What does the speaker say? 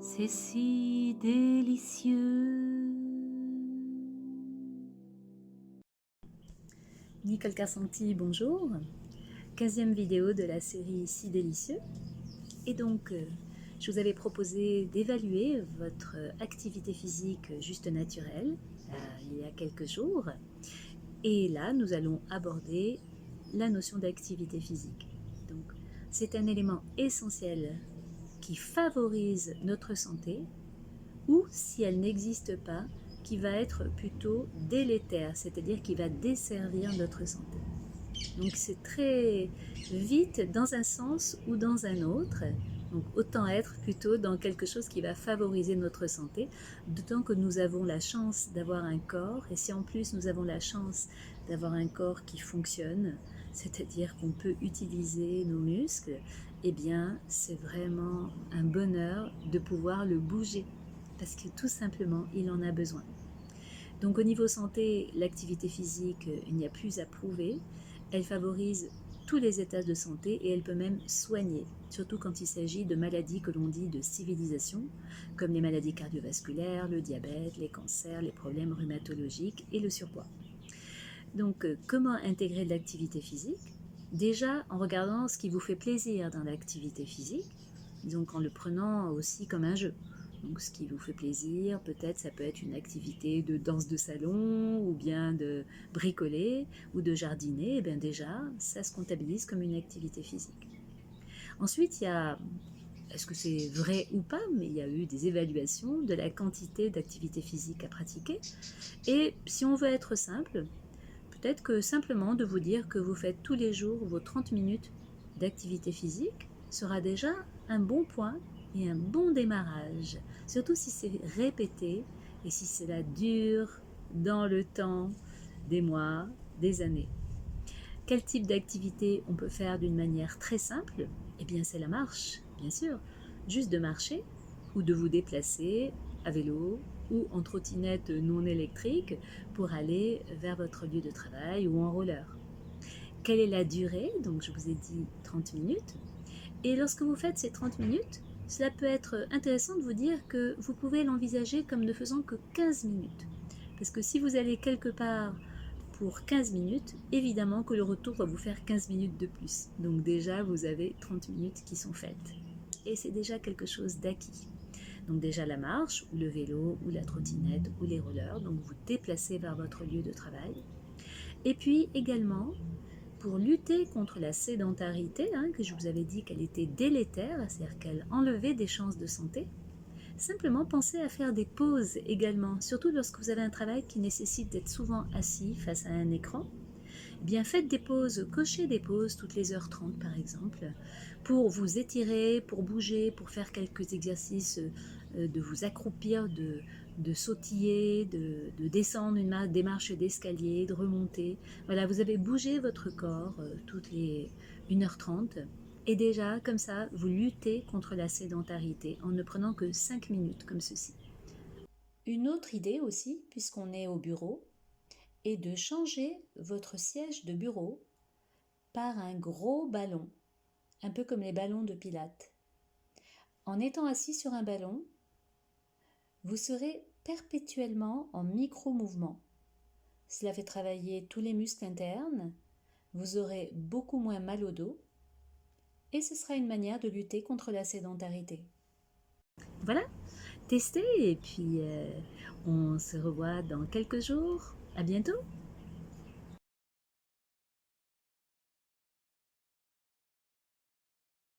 C'est si délicieux. Nicole Carsanti, bonjour. 15e vidéo de la série Si délicieux. Et donc, je vous avais proposé d'évaluer votre activité physique juste naturelle il y a quelques jours. Et là, nous allons aborder la notion d'activité physique. Donc, c'est un élément essentiel qui favorise notre santé ou, si elle n'existe pas, qui va être plutôt délétère, c'est-à-dire qui va desservir notre santé. Donc c'est très vite dans un sens ou dans un autre. Donc autant être plutôt dans quelque chose qui va favoriser notre santé, d'autant que nous avons la chance d'avoir un corps, et si en plus nous avons la chance d'avoir un corps qui fonctionne, c'est-à-dire qu'on peut utiliser nos muscles, eh bien c'est vraiment un bonheur de pouvoir le bouger, parce que tout simplement il en a besoin. Donc au niveau santé, l'activité physique, il n'y a plus à prouver. Elle favorise tous les états de santé et elle peut même soigner, surtout quand il s'agit de maladies que l'on dit de civilisation, comme les maladies cardiovasculaires, le diabète, les cancers, les problèmes rhumatologiques et le surpoids. Donc comment intégrer de l'activité physique? Déjà en regardant ce qui vous fait plaisir dans l'activité physique, donc en le prenant aussi comme un jeu. Donc ce qui vous fait plaisir, peut-être ça peut être une activité de danse de salon ou bien de bricoler ou de jardiner, et bien déjà ça se comptabilise comme une activité physique. Ensuite il y a, est-ce que c'est vrai ou pas, mais il y a eu des évaluations de la quantité d'activité physique à pratiquer. Et si on veut être simple, peut-être que simplement de vous dire que vous faites tous les jours vos 30 minutes d'activité physique sera déjà un bon point et un bon démarrage, surtout si c'est répété et si cela dure dans le temps, des mois, des années. Quel type d'activité on peut faire d'une manière très simple? Eh bien c'est la marche, bien sûr, juste de marcher ou de vous déplacer à vélo ou en trottinette non électrique pour aller vers votre lieu de travail ou en roller. Quelle est la durée? Donc je vous ai dit 30 minutes. Et lorsque vous faites ces 30 minutes, cela peut être intéressant de vous dire que vous pouvez l'envisager comme ne faisant que 15 minutes. Parce que si vous allez quelque part pour 15 minutes, évidemment que le retour va vous faire 15 minutes de plus. Donc déjà, vous avez 30 minutes qui sont faites. Et c'est déjà quelque chose d'acquis. Donc déjà la marche, ou le vélo, ou la trottinette, ou les rollers. Donc vous déplacez vers votre lieu de travail. Et puis également, pour lutter contre la sédentarité, que je vous avais dit qu'elle était délétère, c'est-à-dire qu'elle enlevait des chances de santé, simplement pensez à faire des pauses également, surtout lorsque vous avez un travail qui nécessite d'être souvent assis face à un écran. Eh bien faites des pauses, cochez des pauses toutes les heures 30 par exemple, pour vous étirer, pour bouger, pour faire quelques exercices, de vous accroupir, de sautiller, de descendre des marches d'escalier, de remonter. Voilà, vous avez bougé votre corps toutes les 1h30. Et déjà, comme ça, vous luttez contre la sédentarité en ne prenant que 5 minutes comme ceci. Une autre idée aussi, puisqu'on est au bureau, est de changer votre siège de bureau par un gros ballon, un peu comme les ballons de Pilates. En étant assis sur un ballon, vous serez perpétuellement en micro-mouvement. Cela fait travailler tous les muscles internes, vous aurez beaucoup moins mal au dos et ce sera une manière de lutter contre la sédentarité. Voilà, testez et puis on se revoit dans quelques jours. À bientôt!